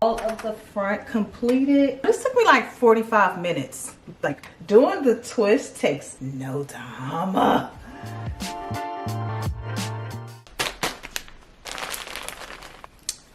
All of the front completed. This took me like 45 minutes. Like, doing the twist takes no time.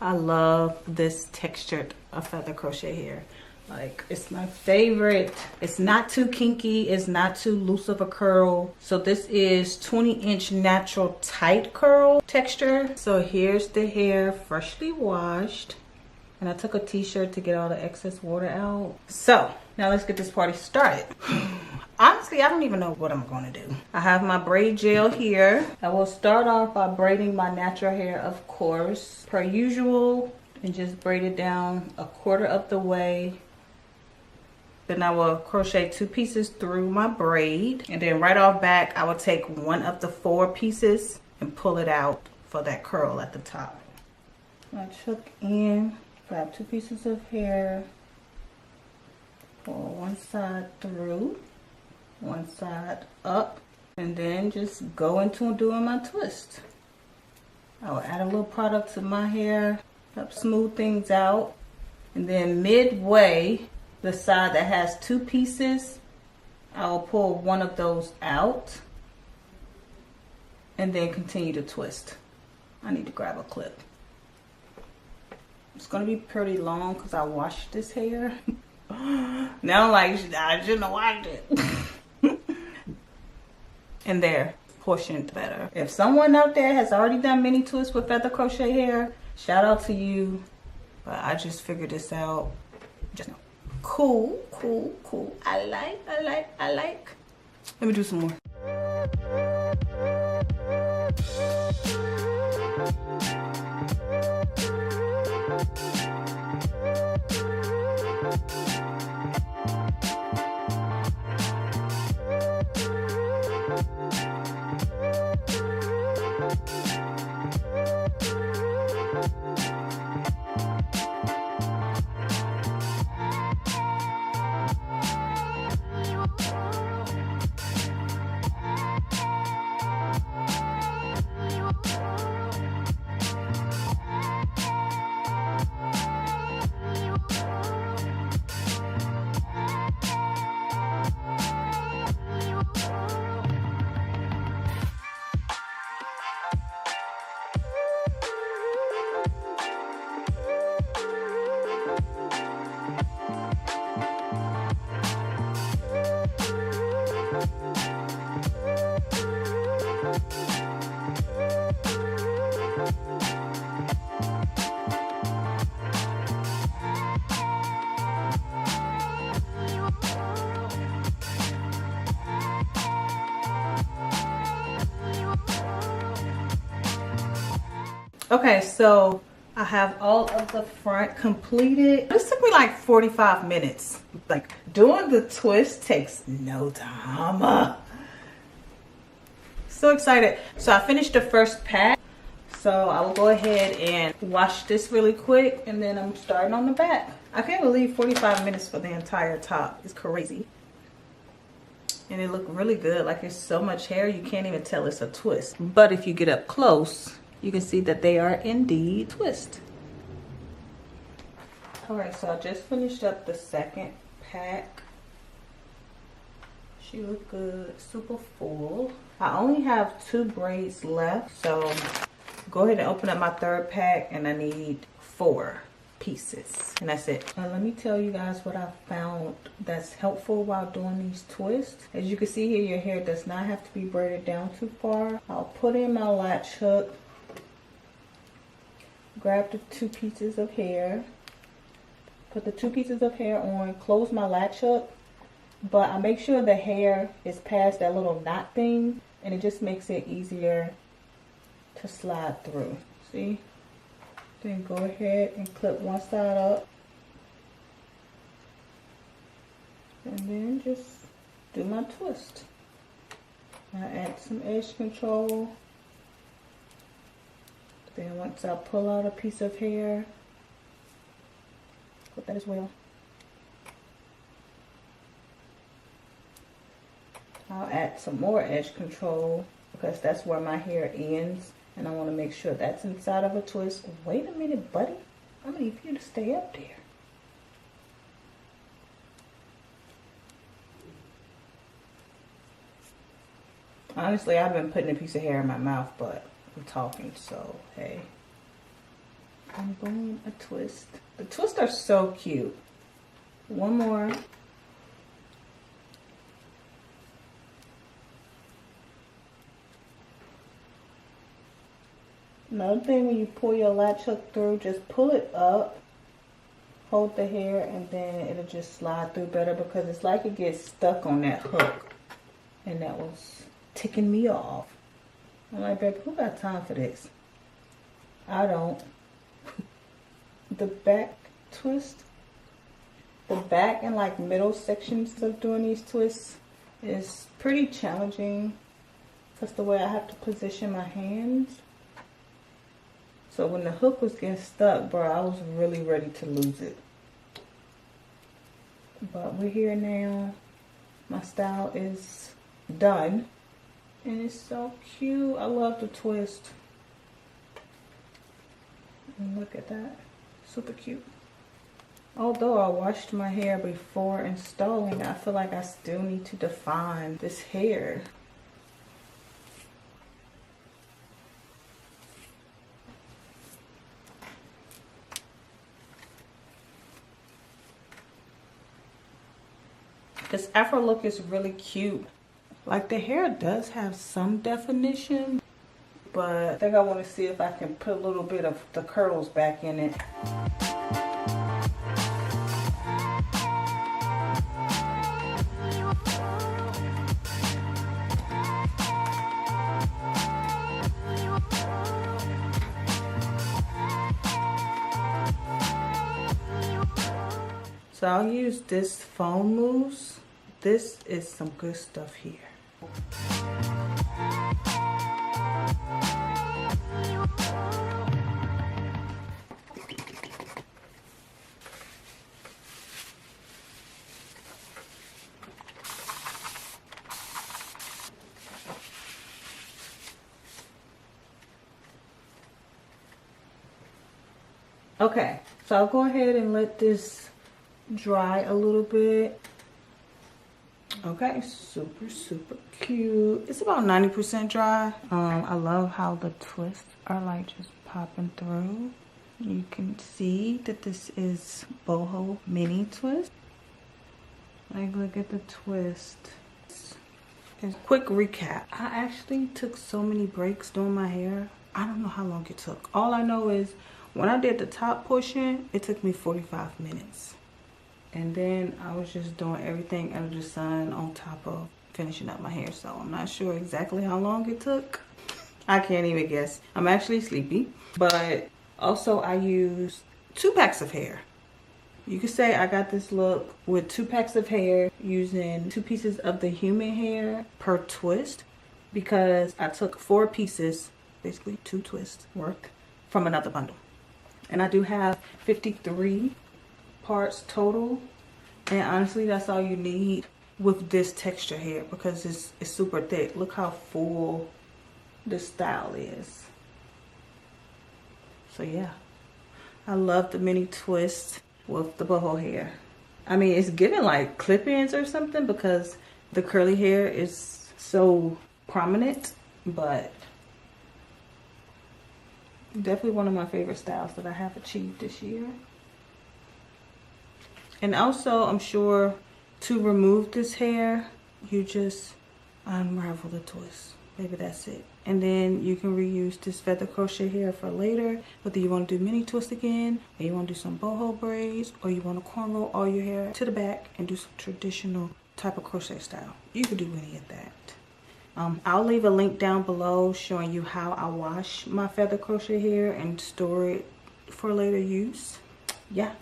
I love this textured feather crochet hair. Like, it's my favorite. It's not too kinky, it's not too loose of a curl. So this is 20-inch natural tight curl texture. So here's the hair, freshly washed. And I took a t-shirt to get all the excess water out. So now let's get this party started. Honestly, I don't even know what I'm gonna do. I have my braid gel here. I will start off by braiding my natural hair, of course, per usual, and just braid it down 1/4 of the way. Then I will crochet 2 pieces through my braid. And then right off back, I will take 1 of the 4 pieces and pull it out for that curl at the top. I took in, grab 2 pieces of hair, pull one side through, one side up, and then just go into doing my twist. I will add a little product to my hair, help smooth things out. And then midway, the side that has 2 pieces, I will pull 1 of those out and then continue to twist. I need to grab a clip. It's gonna be pretty long because I washed this hair. Now I'm like, I shouldn't have washed it. And there, portioned better. If someone out there has already done mini twists with feather crochet hair, shout out to you. But I just figured this out. Just cool, cool, cool. I like. Let me do some more. Okay, so I have all of the front completed. This took me like 45 minutes. Like, doing the twist takes no time. So excited. So I finished the first pack. So I will go ahead and wash this really quick, and then I'm starting on the back. I can't believe 45 minutes for the entire top. It's crazy. And it looked really good. Like, it's so much hair, you can't even tell it's a twist. But if you get up close, you can see that they are indeed twist. All right, so I just finished up the second pack. She looked good, super full. I only have 2 braids left, so go ahead and open up my third pack, and I need 4 pieces, and that's it. Now let me tell you guys what I found that's helpful while doing these twists. As you can see here, your hair does not have to be braided down too far. I'll put in my latch hook, grab the 2 pieces of hair, put the 2 pieces of hair on, close my latch hook, but I make sure the hair is past that little knot thing, and it just makes it easier to slide through. See? Then go ahead and clip one side up, and then just do my twist. I add some edge control. Then once I pull out a piece of hair, put that as well. I'll add some more edge control because that's where my hair ends, and I want to make sure that's inside of a twist. Wait a minute, buddy. I'm gonna need you to stay up there. Honestly, I've been putting a piece of hair in my mouth, but I'm talking, so hey. I'm going a twist. The twists are so cute. One more. Another thing, when you pull your latch hook through, just pull it up, hold the hair, and then it'll just slide through better because it's like it gets stuck on that hook. And that was ticking me off. I'm like, babe, who got time for this? I don't. The back twist, the back and like middle sections of doing these twists is pretty challenging because the way I have to position my hands. So when the hook was getting stuck, bro, I was really ready to lose it. But we're here now. My style is done. And it's so cute. I love the twist. And look at that. Super cute. Although I washed my hair before installing, I feel like I still need to define this hair. This afro look is really cute. Like the hair does have some definition, but I think I want to see if I can put a little bit of the curls back in it. So I'll use this foam mousse. This is some good stuff here. Okay, so I'll go ahead and let this dry a little bit. Okay, super cute. It's about 90% dry. I love how the twists are like just popping through. You can see that this is boho mini twist. Like, look at the twist. And quick recap, I actually took so many breaks doing my hair. I don't know how long it took. All I know is when I did the top portion, it took me 45 minutes. And then I was just doing everything under the sun on top of finishing up my hair. So I'm not sure exactly how long it took. I can't even guess. I'm actually sleepy. But also I used 2 packs of hair. You could say I got this look with 2 packs of hair using 2 pieces of the human hair per twist. Because I took 4 pieces, basically 2 twists worth, from another bundle. And I do have 53 parts total, and honestly that's all you need with this texture hair because it's super thick. Look how full this style is. So yeah, I love the mini twist with the boho hair. I mean, it's giving like clip-ins or something because the curly hair is so prominent, but definitely one of my favorite styles that I have achieved this year. And also, I'm sure to remove this hair, you just unravel the twist. Maybe that's it. And then you can reuse this feather crochet hair for later. Whether you want to do mini twist again, or you want to do some boho braids, or you want to cornrow all your hair to the back and do some traditional type of crochet style. You could do any of that. I'll leave a link down below showing you how I wash my feather crochet hair and store it for later use. Yeah.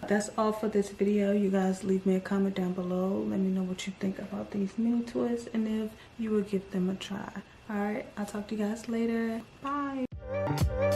That's all for this video. You guys leave me a comment down below. Let me know what you think about these mini twists and if you would give them a try. Alright, I'll talk to you guys later. Bye. Bye.